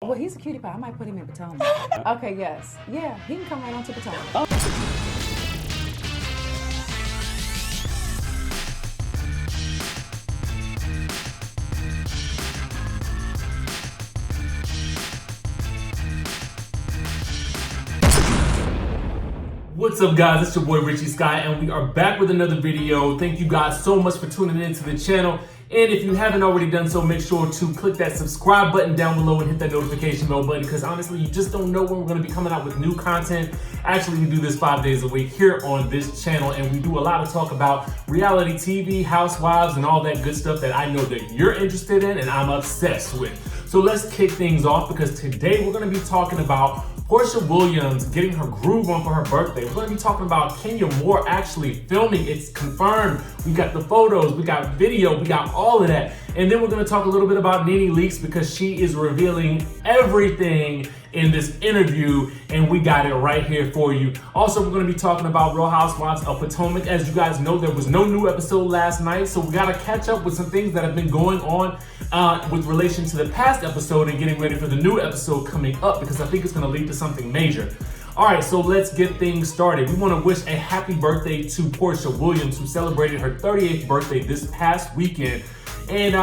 Well, he's a cutie pie. I might put him in Potomac. Okay, yes. Yeah, he can come right on to Potomac. What's up, guys? It's your boy Richie Sky, and we are back with another video. Thank you guys so much for tuning in to the channel. And if you haven't already done so, make sure to click that subscribe button down below and hit that notification bell button, because honestly, you just don't know when we're going to be coming out with new content. Actually, we do this 5 days a week here on this channel, and we do a lot of talk about reality TV, housewives, and all that good stuff that I know that you're interested in and I'm obsessed with. So let's kick things off, because today we're going to be talking about Porsha Williams getting her groove on for her birthday. We're going to be talking about Kenya Moore actually filming. It's confirmed. We got the photos, we got video, we got all of that. And then we're going to talk a little bit about Nene Leaks, because she is revealing everything in this interview, and we got it right here for you. Also, we're going to be talking about Real Housewives of Potomac. As you guys know, there was no new episode last night, so we got to catch up with some things that have been going on with relation to the past episode and getting ready for the new episode coming up, because I think it's going to lead to something major. All right, so let's get things started. We want to wish a happy birthday to Porsha Williams, who celebrated her 38th birthday this past weekend. And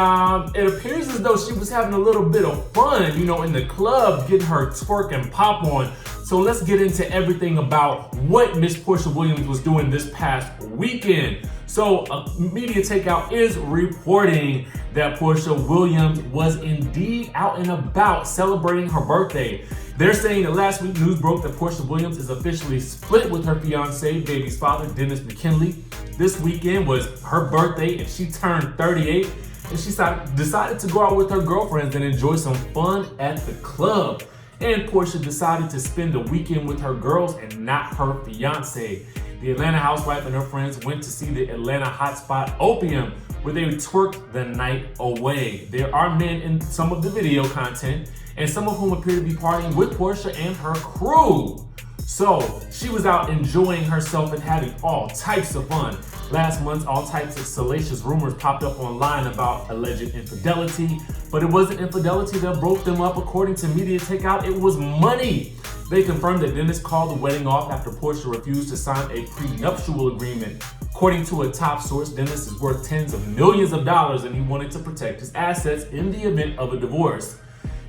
it appears as though she was having a little bit of fun, you know, in the club, getting her twerk and pop on. So let's get into everything about what Miss Porsha Williams was doing this past weekend. So Media Takeout is reporting that Porsha Williams was indeed out and about celebrating her birthday. They're saying that last week news broke that Porsha Williams is officially split with her fiance, baby's father, Dennis McKinley. This weekend was her birthday and she turned 38, and she decided to go out with her girlfriends and enjoy some fun at the club. And Porsha decided to spend the weekend with her girls and not her fiance. The Atlanta housewife and her friends went to see the Atlanta hotspot Opium, where they twerked the night away. There are men in some of the video content, and some of whom appear to be partying with Porsha and her crew. So she was out enjoying herself and having all types of fun. Last month, all types of salacious rumors popped up online about alleged infidelity, but it wasn't infidelity that broke them up. According to Media Takeout, it was money. They confirmed that Dennis called the wedding off after Porsha refused to sign a prenuptial agreement. According to a top source, Dennis is worth tens of millions of dollars, and he wanted to protect his assets in the event of a divorce.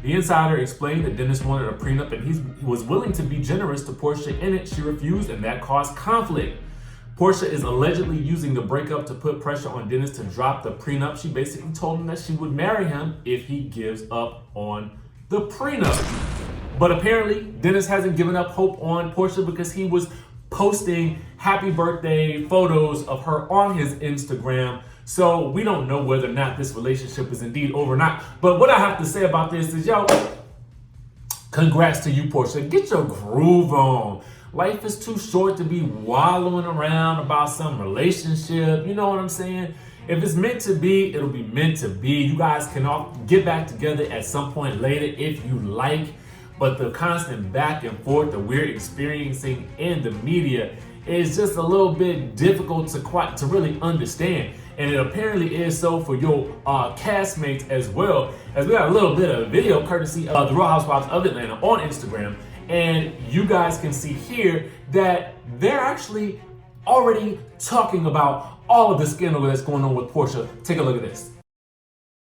The insider explained that Dennis wanted a prenup, and he was willing to be generous to Porsha in it. She refused, and that caused conflict. Porsha is allegedly using the breakup to put pressure on Dennis to drop the prenup. She basically told him that she would marry him if he gives up on the prenup. But apparently, Dennis hasn't given up hope on Porsha, because he was posting happy birthday photos of her on his Instagram. So we don't know whether or not this relationship is indeed over or not. But what I have to say about this is, yo, congrats to you, Porsha. Get your groove on. Life is too short to be wallowing around about some relationship. You know what I'm saying? If it's meant to be, it'll be meant to be. You guys can all get back together at some point later if you like. But the constant back and forth that we're experiencing in the media is just a little bit difficult to really understand. And it apparently is so for your castmates as well, as we got a little bit of video courtesy of the Real Housewives of Atlanta on Instagram. And you guys can see here that they're actually already talking about all of the scandal that's going on with Porsha. Take a look at this.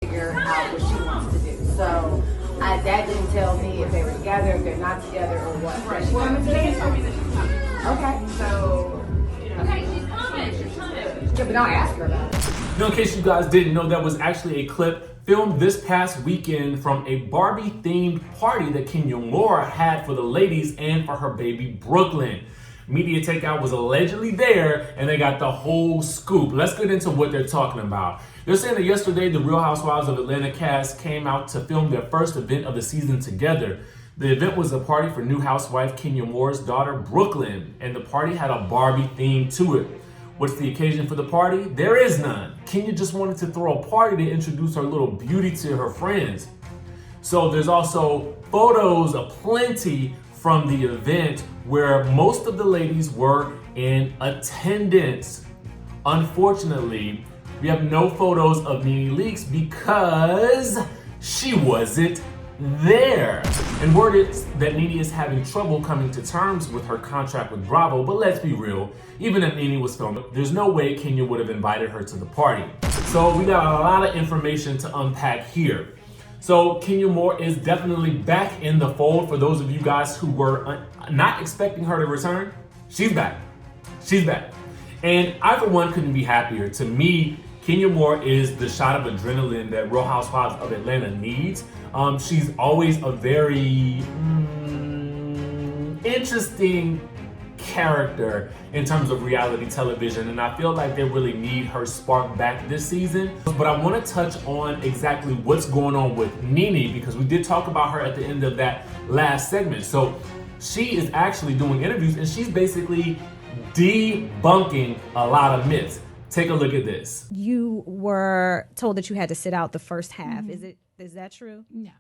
Figure out what she wants to do. So that didn't tell me if they were together, if they're not together, or what. Right. Well, today told me that she's coming. Okay. So, Okay, she's coming. She's coming. yeah, but don't ask her about it. Now, in case you guys didn't know, that was actually a clip filmed this past weekend from a Barbie-themed party that Kenya Moore had for the ladies and for her baby Brooklyn. Media Takeout was allegedly there, and they got the whole scoop. Let's get into what they're talking about. They're saying that yesterday, the Real Housewives of Atlanta cast came out to film their first event of the season together. The event was a party for new housewife Kenya Moore's daughter, Brooklyn, and the party had a Barbie theme to it. What's the occasion for the party? There is none. Kenya just wanted to throw a party to introduce her little beauty to her friends. So there's also photos aplenty from the event where most of the ladies were in attendance. Unfortunately, we have no photos of Nene Leaks because she wasn't there. And word is that Nene is having trouble coming to terms with her contract with Bravo, but let's be real, even if Nene was filming, there's no way Kenya would have invited her to the party. So we got a lot of information to unpack here. So Kenya Moore is definitely back in the fold. For those of you guys who were not expecting her to return, she's back. She's back. And I, for one, couldn't be happier. To me, Kenya Moore is the shot of adrenaline that Real Housewives of Atlanta needs. She's always a very interesting character in terms of reality television, and I feel like they really need her spark back this season. But I want to touch on exactly what's going on with Nene, because we did talk about her at the end of that last segment. So she is actually doing interviews, and she's basically debunking a lot of myths. Take a look at this. You were told that you had to sit out the first half. Is that true? No.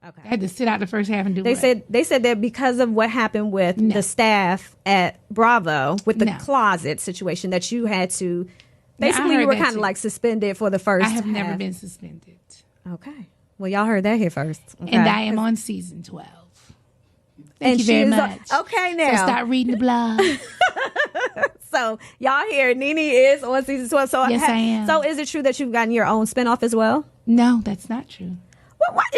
Okay. I had to sit out the first half and do They what? said that because of what happened with the staff at Bravo with the closet situation, that you had to basically you were kind of like suspended for the first half. I have never been suspended. Okay. Well, y'all heard that here first. Okay. And I am on season 12. Thank you very much. Okay, now. So start reading the blog. So y'all hear Nene is on season 12. So Yes, I am. So is it true that you've gotten your own spinoff as well? No, that's not true. What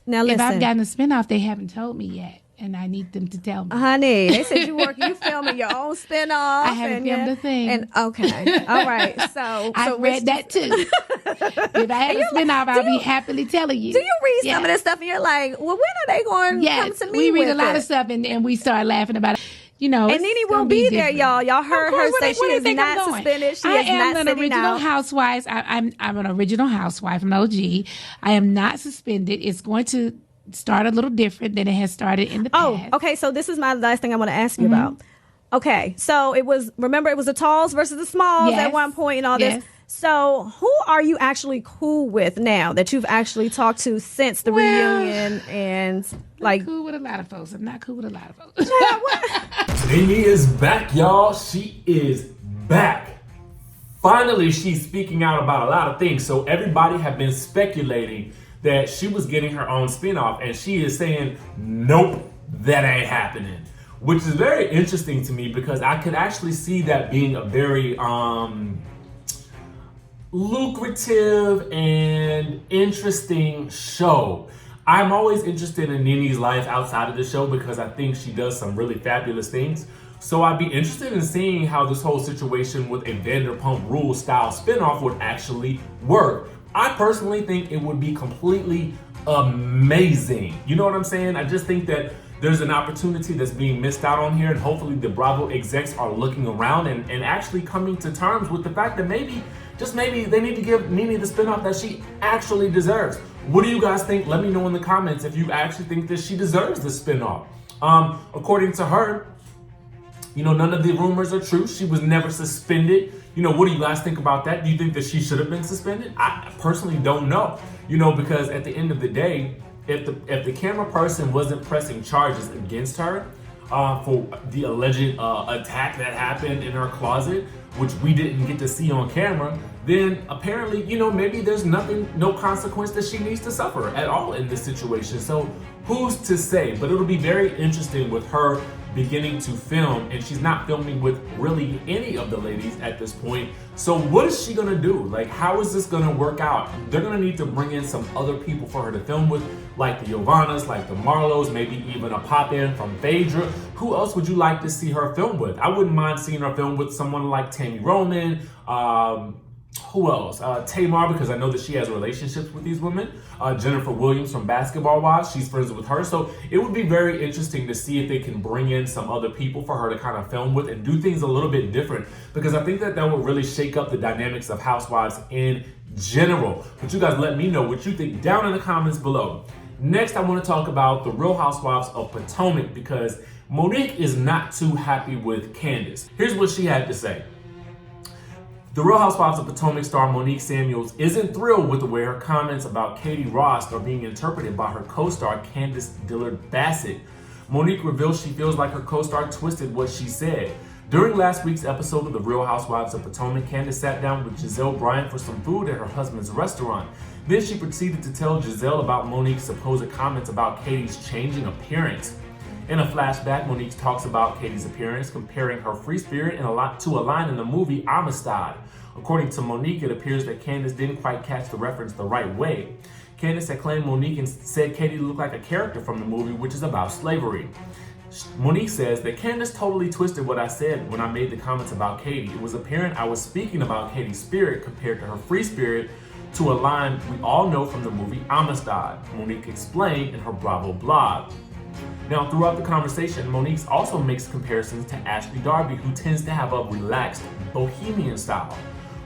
now listen. If I've gotten a spinoff, they haven't told me yet, and I need them to tell me. Honey, they said you filming your own spinoff. I haven't filmed a thing. And okay, all right. So I read that too. If I had a spinoff, I'll be happily telling you. Do you read some of this stuff and you're like, well, when are they going to come to me? We read with a lot it? of stuff, and we start laughing about it. You know, and Nene won't be there, y'all. Y'all heard her say she is not going? suspended. She I is am not an sitting original out. housewife. I'm an original housewife. I'm an OG. I am not suspended. It's going to start a little different than it has started in the past. Oh, okay. So this is my last thing I want to ask you about. Okay, so it was the talls versus the smalls at one point and all this. So who are you actually cool with now that you've actually talked to since the reunion? And like, I'm cool with a lot of folks. I'm not cool with a lot of folks. Nene is back, y'all. She is back. Finally, she's speaking out about a lot of things. So everybody have been speculating that she was getting her own spinoff, and she is saying, nope, that ain't happening. Which is very interesting to me, because I could actually see that being a very lucrative and interesting show. I'm always interested in Nene's life outside of the show because I think she does some really fabulous things. So I'd be interested in seeing how this whole situation with a Vanderpump Rules style spinoff would actually work. I personally think it would be completely amazing. You know what I'm saying? I just think that there's an opportunity that's being missed out on here, and hopefully the Bravo execs are looking around and actually coming to terms with the fact that maybe, just maybe, they need to give Nene the spinoff that she actually deserves. What do you guys think? Let me know in the comments if you actually think that she deserves the spinoff. According to her, you know, none of the rumors are true. She was never suspended. You know, what do you guys think about that? Do you think that she should have been suspended? I personally don't know. You know, because at the end of the day, if the camera person wasn't pressing charges against her for the alleged attack that happened in her closet, which we didn't get to see on camera, then apparently, you know, maybe there's no consequence that she needs to suffer at all in this situation. So who's to say? But it'll be very interesting with her beginning to film, and she's not filming with really any of the ladies at this point. So what is she gonna do? Like, how is this gonna work out? They're gonna need to bring in some other people for her to film with, like the Giovannas, like the Marlos, maybe even a pop-in from Phaedra. Who else would you like to see her film with? I wouldn't mind seeing her film with someone like Tammy Roman, who else? Tamar, because I know that she has relationships with these women. Jennifer Williams from Basketball Wives, she's friends with her. So it would be very interesting to see if they can bring in some other people for her to kind of film with and do things a little bit different, because I think that would really shake up the dynamics of Housewives in general. But you guys let me know what you think down in the comments below. Next, I want to talk about the Real Housewives of Potomac, because Monique is not too happy with Candiace. Here's what she had to say. The Real Housewives of Potomac star Monique Samuels isn't thrilled with the way her comments about Katie Rost are being interpreted by her co-star Candiace Dillard Bassett. Monique reveals she feels like her co-star twisted what she said. During last week's episode of The Real Housewives of Potomac, Candiace sat down with Giselle Bryant for some food at her husband's restaurant. Then she proceeded to tell Giselle about Monique's supposed comments about Katie's changing appearance. In a flashback, Monique talks about Katie's appearance, comparing her free spirit to a line in the movie AMISTAD. According to Monique, it appears that Candiace didn't quite catch the reference the right way. Candiace had claimed Monique and said Katie looked like a character from the movie, which is about slavery. Monique says that Candiace totally twisted what I said when I made the comments about Katie. It was apparent I was speaking about Katie's spirit compared to her free spirit to a line we all know from the movie AMISTAD, Monique explained in her Bravo blog. Now, throughout the conversation, Monique also makes comparisons to Ashley Darby, who tends to have a relaxed, bohemian style.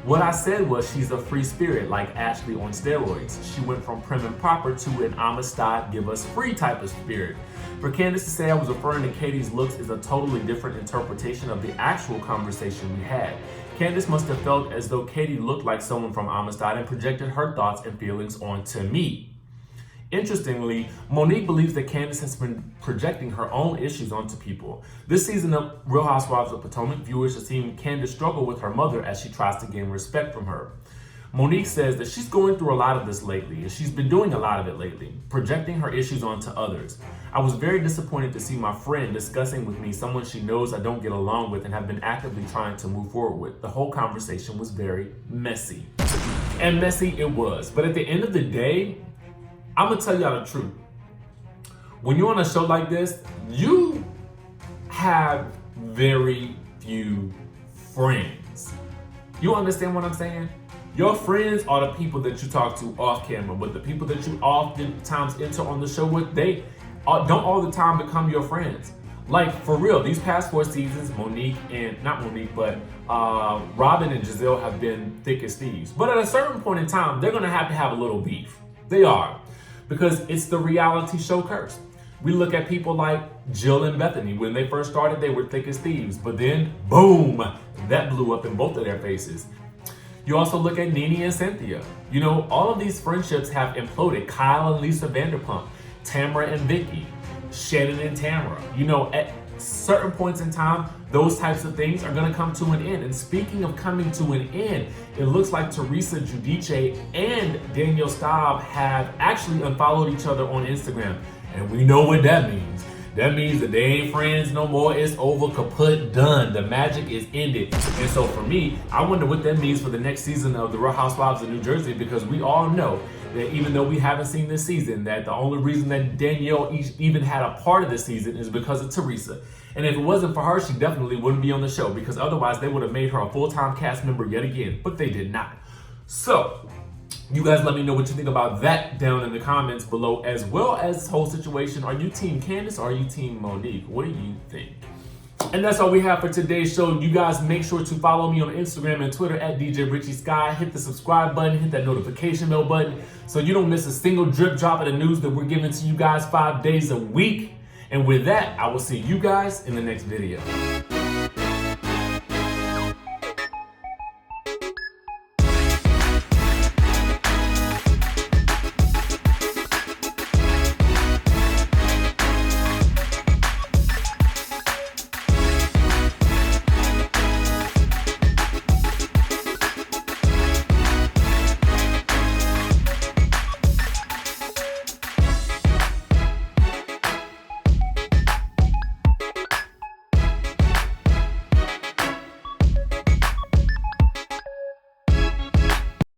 What I said was she's a free spirit, like Ashley on steroids. She went from prim and proper to an AMISTAD, give us free type of spirit. For Candiace to say I was referring to Katie's looks is a totally different interpretation of the actual conversation we had. Candiace must have felt as though Katie looked like someone from AMISTAD and projected her thoughts and feelings onto me. Interestingly, Monique believes that Candiace has been projecting her own issues onto people. This season of Real Housewives of Potomac, viewers have seen Candiace struggle with her mother as she tries to gain respect from her. Monique says that she's going through a lot of this lately, and she's been doing a lot of it lately, projecting her issues onto others. I was very disappointed to see my friend discussing with me someone she knows I don't get along with and have been actively trying to move forward with. The whole conversation was very messy. And messy it was. But at the end of the day, I'm gonna tell y'all the truth. When you're on a show like this, you have very few friends. You understand what I'm saying? Your friends are the people that you talk to off camera, but the people that you oftentimes enter on the show with, they don't all the time become your friends. Like, for real, these past 4 seasons, Robin and Giselle have been thick as thieves. But at a certain point in time, they're gonna have a little beef. They are. Because it's the reality show curse. We look at people like Jill and Bethany. When they first started, they were thick as thieves. But then, boom, that blew up in both of their faces. You also look at Nene and Cynthia. You know, all of these friendships have imploded. Kyle and Lisa Vanderpump, Tamara and Vicky, Shannon and Tamara. You know, at certain points in time, those types of things are gonna come to an end. And speaking of coming to an end, it looks like Teresa Giudice and Danielle Staub have actually unfollowed each other on Instagram. And we know what that means. That means that they ain't friends no more. It's over, kaput, done. The magic is ended. And so for me, I wonder what that means for the next season of The Real Housewives of New Jersey, because we all know that even though we haven't seen this season, that the only reason that Danielle even had a part of the season is because of Teresa. And if it wasn't for her, she definitely wouldn't be on the show, because otherwise they would have made her a full-time cast member yet again, but they did not. So, you guys let me know what you think about that down in the comments below, as well as this whole situation. Are you Team Candiace or are you Team Monique? What do you think? And that's all we have for today's show. You guys make sure to follow me on Instagram and Twitter at DJ Richie Sky. Hit the subscribe button, hit that notification bell button so you don't miss a single drip drop of the news that we're giving to you guys 5 days a week. And with that, I will see you guys in the next video.